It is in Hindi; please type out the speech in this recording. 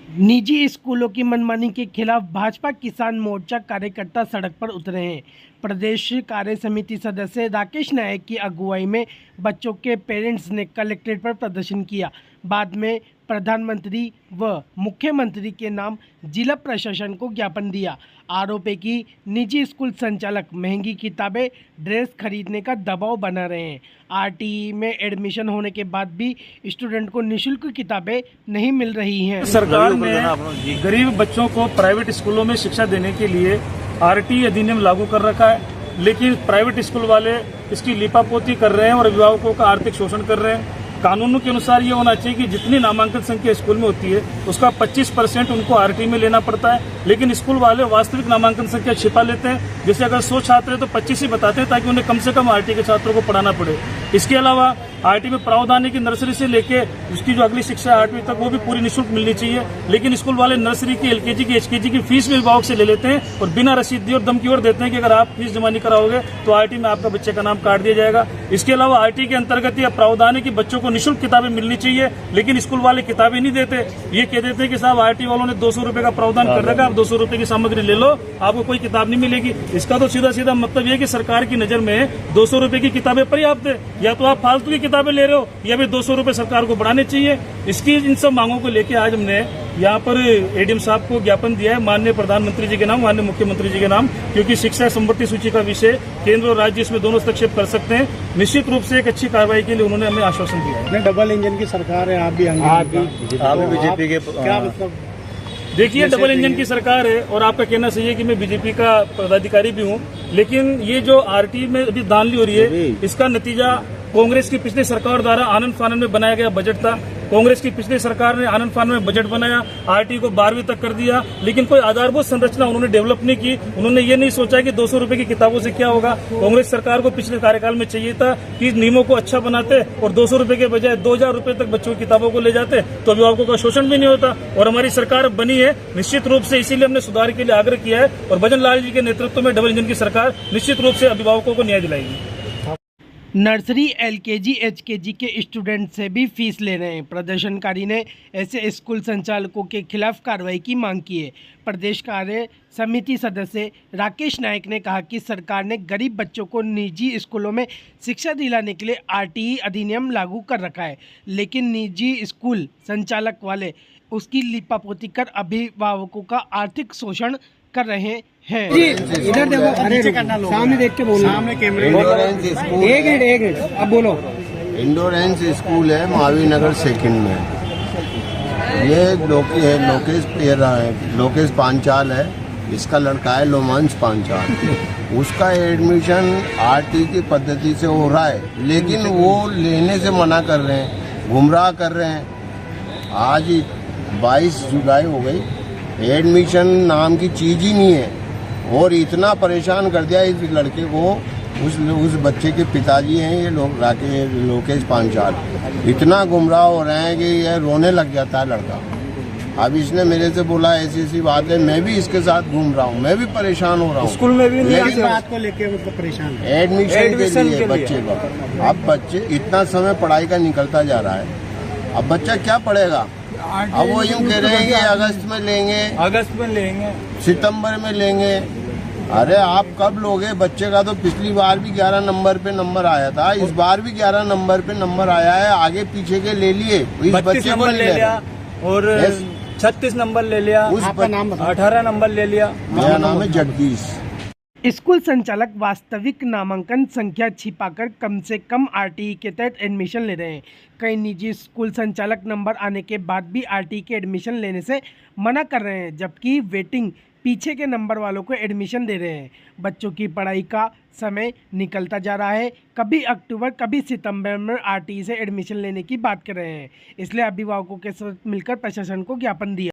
निजी स्कूलों की मनमानी के खिलाफ भाजपा किसान मोर्चा कार्यकर्ता सड़क पर उतरे हैं। प्रदेश कार्य समिति सदस्य राकेश नायक की अगुवाई में बच्चों के पेरेंट्स ने कलेक्ट्रेट पर प्रदर्शन किया। बाद में प्रधानमंत्री व मुख्यमंत्री के नाम जिला प्रशासन को ज्ञापन दिया। आरोप है कि निजी स्कूल संचालक महंगी किताबें, ड्रेस खरीदने का दबाव बना रहे हैं। आरटीई में एडमिशन होने के बाद भी स्टूडेंट को निःशुल्क किताबें नहीं मिल रही हैं। सरकार ने गरीब बच्चों को प्राइवेट स्कूलों में शिक्षा देने के लिए आरटीई अधिनियम लागू कर रखा है, लेकिन प्राइवेट स्कूल वाले इसकी लिपापोती कर रहे हैं और अभिभावकों का आर्थिक शोषण कर रहे हैं। कानूनों के अनुसार ये होना चाहिए कि जितनी नामांकन संख्या स्कूल में होती है उसका 25% उनको आरटीई में लेना पड़ता है, लेकिन स्कूल वाले वास्तविक नामांकन संख्या छिपा लेते हैं। जैसे अगर 100 छात्र हैं तो 25 ही बताते हैं ताकि उन्हें कम से कम आरटीई के छात्रों को पढ़ाना पड़े। इसके अलावा आरटीई में प्रावधान है कि नर्सरी से लेके उसकी जो अगली शिक्षा है 8वीं तक वो भी पूरी निःशुल्क मिलनी चाहिए, लेकिन स्कूल वाले नर्सरी की, एलकेजी की, एचकेजी की फीस भी अभिभावक से ले लेते हैं और बिना रसीद दिए और धमकी और देते हैं कि अगर आप फीस जमा नहीं कराओगे तो आरटीई में आपका बच्चे का नाम काट दिया जाएगा। इसके अलावा आरटीई के अंतर्गत यह प्रावधान है कि बच्चों को निःशुल्क किताबें मिलनी चाहिए, लेकिन स्कूल वाले किताबें नहीं देते। ये कह देते हैं कि साहब आरटीई वालों ने 200 रुपए का प्रावधान कर रखा है, आप 200 रुपए की सामग्री ले लो, आपको कोई किताब नहीं मिलेगी। इसका तो सीधा सीधा मतलब ये कि सरकार की नजर में 200 रुपए की किताबें पर्याप्त है, या तो आप फालतू की किताबें ले रहे हो या फिर 200 रुपए सरकार को बढ़ाने चाहिए। इसकी इन सब मांगों को लेकर आज हमने यहाँ पर एडीएम साहब को ज्ञापन दिया है, माननीय प्रधानमंत्री जी के नाम, माननीय मुख्यमंत्री जी के नाम, क्योंकि शिक्षा संबंधी सूची का विषय केंद्र और राज्य इसमें दोनों हस्तक्षेप कर सकते हैं। निश्चित रूप से एक अच्छी कार्रवाई के लिए उन्होंने हमें आश्वासन दिया है। डबल इंजन की सरकार है, आप भी बीजेपी के, क्या मतलब? देखिए, डबल इंजन की सरकार है और आपका कहना सही है कि मैं बीजेपी का पदाधिकारी भी हूँ, लेकिन ये जो आरटीई में अभी धांधली हो रही है इसका नतीजा कांग्रेस की पिछली सरकार द्वारा आनंद फानन में बनाया गया बजट था। कांग्रेस की पिछली सरकार ने आनंद फानन में बजट बनाया, आरटीई को 12वीं तक कर दिया, लेकिन कोई आधारभूत संरचना उन्होंने डेवलप नहीं की। उन्होंने ये नहीं सोचा कि 200 रुपए की किताबों से क्या होगा। कांग्रेस सरकार को पिछले कार्यकाल में चाहिए था कि नियमों को अच्छा बनाते और 200 रुपए के बजाय 2000 रुपए तक बच्चों की किताबों को ले जाते तो अभिभावकों का शोषण भी नहीं होता। और हमारी सरकार बनी है निश्चित रूप से, इसीलिए हमने सुधार के लिए आग्रह किया है और भजन लाल जी के नेतृत्व में डबल इंजन की सरकार निश्चित रूप से अभिभावकों को न्याय दिलाएगी। नर्सरी, एलकेजी, एचकेजी के स्टूडेंट से भी फीस ले रहे हैं। प्रदर्शनकारी ने ऐसे स्कूल संचालकों के खिलाफ कार्रवाई की मांग की है। प्रदेश कार्य समिति सदस्य राकेश नायक ने कहा कि सरकार ने गरीब बच्चों को निजी स्कूलों में शिक्षा दिलाने के लिए आरटीई अधिनियम लागू कर रखा है, लेकिन निजी स्कूल संचालक वाले उसकी लिपापोती कर अभिभावकों का आर्थिक शोषण कर रहे हैं। जी इधर देखो, अरे सामने देख के बोलो, सामने कैमरे। एक मिनट अब बोलो। इंडोरेंस स्कूल है महावीर नगर सेकंड में, ये लोकेश पांचाल है, इसका लड़का है लोमांश पांचाल। उसका एडमिशन आरटीई की पद्धति से हो रहा है, लेकिन वो लेने से मना कर रहे हैं, गुमराह कर रहे हैं। आज 22 जुलाई हो गई, एडमिशन नाम की चीज ही नहीं है और इतना परेशान कर दिया इस लड़के को। उस बच्चे के पिताजी हैं ये लोकेश पांचाल, इतना गुमराह हो रहे हैं कि ये रोने लग जाता है लड़का। अब इसने मेरे से बोला ऐसी बात है, मैं भी इसके साथ घूम रहा हूँ, मैं भी परेशान हो रहा हूँ। स्कूल में भी इस बात को लेके मतलब परेशान है, एडमिशन के लिए बच्चे का। अब बच्चे इतना समय पढ़ाई का निकलता जा रहा है, अब बच्चा क्या पढ़ेगा। अब वो यूँ कह रहे हैं कि अगस्त में लेंगे, सितंबर में लेंगे। अरे आप कब लोगे बच्चे का? तो पिछली बार भी 11 नंबर पे नंबर आया था, इस बार भी 11 नंबर पे नंबर आया है। आगे पीछे के ले लिए, इस बच्चे को ले लिया और 36 नंबर ले लिया, आपका नाम 18 नंबर ले लिया। मेरा नाम है जगदीश। स्कूल संचालक वास्तविक नामांकन संख्या छिपाकर कम से कम आरटीई के तहत एडमिशन ले रहे हैं। कई निजी स्कूल संचालक नंबर आने के बाद भी आरटीई के एडमिशन लेने से मना कर रहे हैं, जबकि वेटिंग पीछे के नंबर वालों को एडमिशन दे रहे हैं। बच्चों की पढ़ाई का समय निकलता जा रहा है, कभी अक्टूबर कभी सितंबर में आरटीई से एडमिशन लेने की बात कर रहे हैं। इसलिए अभिभावकों के साथ मिलकर प्रशासन को ज्ञापन दिया।